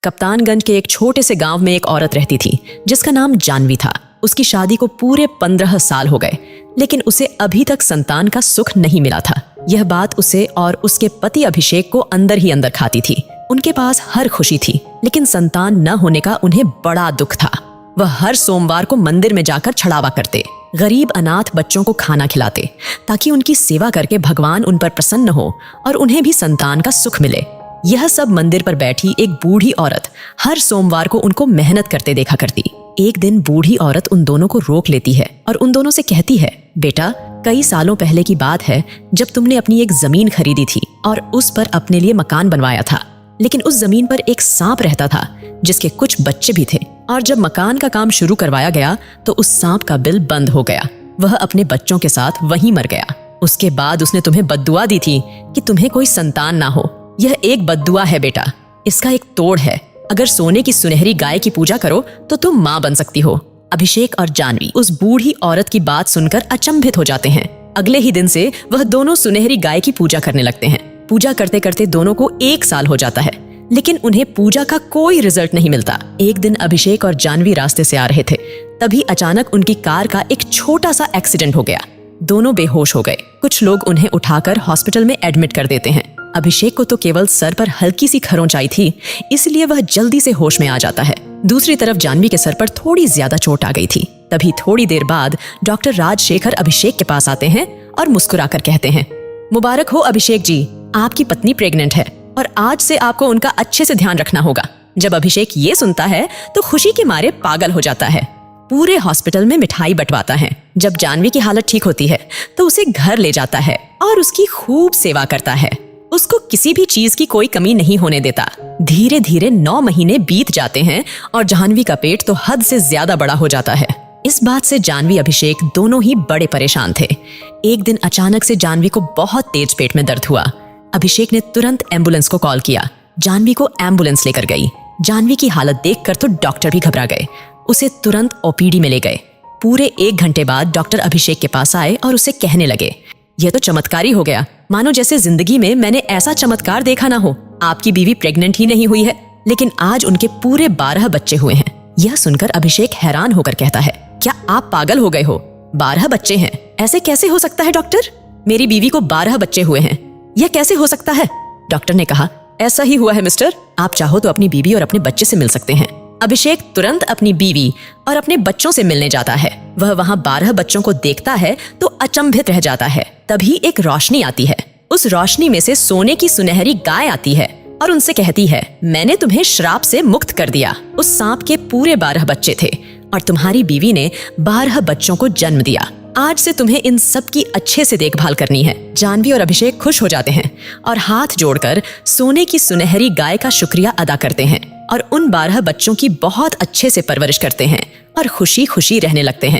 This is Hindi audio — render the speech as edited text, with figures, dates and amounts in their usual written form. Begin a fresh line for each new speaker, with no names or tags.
कप्तानगंज के एक छोटे से गांव में एक औरत रहती थी जिसका नाम जानवी था। उसकी शादी को पूरे 15 साल हो गए, लेकिन उसे अभी तक संतान का सुख नहीं मिला था। यह बात उसे और उसके पति अभिषेक को अंदर ही अंदर खाती थी। उनके पास हर खुशी थी, लेकिन संतान न होने का उन्हें बड़ा दुख था। वह हर सोमवार को मंदिर में जाकर छड़ावा करते, गरीब अनाथ बच्चों को खाना खिलाते, ताकि उनकी सेवा करके भगवान उन पर प्रसन्न हो और उन्हें भी संतान का सुख मिले। यह सब मंदिर पर बैठी एक बूढ़ी औरत हर सोमवार को उनको मेहनत करते देखा करती। एक दिन बूढ़ी औरत उन दोनों को रोक लेती है और उन दोनों से कहती है, बेटा, कई सालों पहले की बात है जब तुमने अपनी एक जमीन खरीदी थी और उस पर अपने लिए मकान बनवाया था। लेकिन उस जमीन पर एक सांप रहता था जिसके कुछ बच्चे भी थे, और जब मकान का काम शुरू करवाया गया तो उस सांप का बिल बंद हो गया। वह अपने बच्चों के साथ वहीं मर गया। उसके बाद उसने तुम्हें बद्दुआ दी थी कि तुम्हें कोई संतान ना हो। यह एक बद्दुआ है बेटा, इसका एक तोड़ है। अगर सोने की सुनहरी गाय की पूजा करो तो तुम माँ बन सकती हो। अभिषेक और जानवी उस बूढ़ी औरत की बात सुनकर अचंभित हो जाते हैं। अगले ही दिन से वह दोनों सुनहरी गाय की पूजा करने लगते हैं। पूजा करते करते दोनों को 1 साल हो जाता है, लेकिन उन्हें पूजा का कोई रिजल्ट नहीं मिलता। एक दिन अभिषेक और जानवी रास्ते से आ रहे थे, तभी अचानक उनकी कार का एक छोटा सा एक्सीडेंट हो गया। दोनों बेहोश हो गए। कुछ लोग उन्हें उठाकर हॉस्पिटल में एडमिट कर देते हैं। अभिषेक को तो केवल सर पर हल्की सी खरोंच आई थी, इसलिए वह जल्दी से होश में आ जाता है। दूसरी तरफ जानवी के सर पर थोड़ी ज्यादा चोट आ गई थी। तभी थोड़ी देर बाद डॉक्टर राजशेखर अभिषेक के पास आते हैं और मुस्कुराकर कहते हैं, मुबारक हो अभिषेक जी, आपकी पत्नी प्रेग्नेंट है और आज से आपको उनका अच्छे से ध्यान रखना होगा। जब अभिषेक ये सुनता है तो खुशी के मारे पागल हो जाता है। पूरे हॉस्पिटल में मिठाई बंटवाता है। जब जानवी की हालत ठीक होती है तो उसे घर ले जाता है और उसकी खूब सेवा करता है। उसको किसी भी चीज की कोई कमी नहीं होने देता। धीरे धीरे 9 महीने बीत जाते हैं और जानवी का पेट तो हद से ज्यादा बड़ा हो जाता है। इस बात से जानवी अभिषेक दोनों ही बड़े परेशान थे। एक दिन अचानक से जानवी को बहुत तेज पेट में दर्द हुआ। अभिषेक ने तुरंत एम्बुलेंस को कॉल किया। जानवी को एम्बुलेंस लेकर गई। जानवी की हालत देखकर तो डॉक्टर भी घबरा गए। उसे तुरंत ओपीडी में ले गए। पूरे 1 घंटे बाद डॉक्टर अभिषेक के पास आए और उसे कहने लगे, यह तो चमत्कारी हो गया, मानो जैसे जिंदगी में मैंने ऐसा चमत्कार देखा ना हो। आपकी बीवी प्रेग्नेंट ही नहीं हुई है, लेकिन आज उनके पूरे 12 बच्चे हुए हैं। यह सुनकर अभिषेक हैरान होकर कहता है, क्या आप पागल हो गए हो? 12 बच्चे हैं, ऐसे कैसे हो सकता है डॉक्टर? मेरी बीवी को 12 बच्चे हुए हैं, यह कैसे हो सकता है? डॉक्टर ने कहा, ऐसा ही हुआ है मिस्टर, आप चाहो तो अपनी बीवी और अपने बच्चे से मिल सकते हैं। अभिषेक तुरंत अपनी बीवी और अपने बच्चों से मिलने जाता है। वह वहाँ 12 बच्चों को देखता है तो अचंभित रह जाता है। तभी एक रोशनी आती है। उस रोशनी में से सोने की सुनहरी गाय आती है और उनसे कहती है, मैंने तुम्हें श्राप से मुक्त कर दिया। उस सांप के पूरे 12 बच्चे थे और तुम्हारी बीवी ने 12 बच्चों को जन्म दिया। आज से तुम्हें इन सब की अच्छे से देखभाल करनी है। जानवी और अभिषेक खुश हो जाते हैं और हाथ जोड़कर सोने की सुनहरी गाय का शुक्रिया अदा करते हैं और उन 12 बच्चों की बहुत अच्छे से परवरिश करते हैं और खुशी खुशी रहने लगते हैं।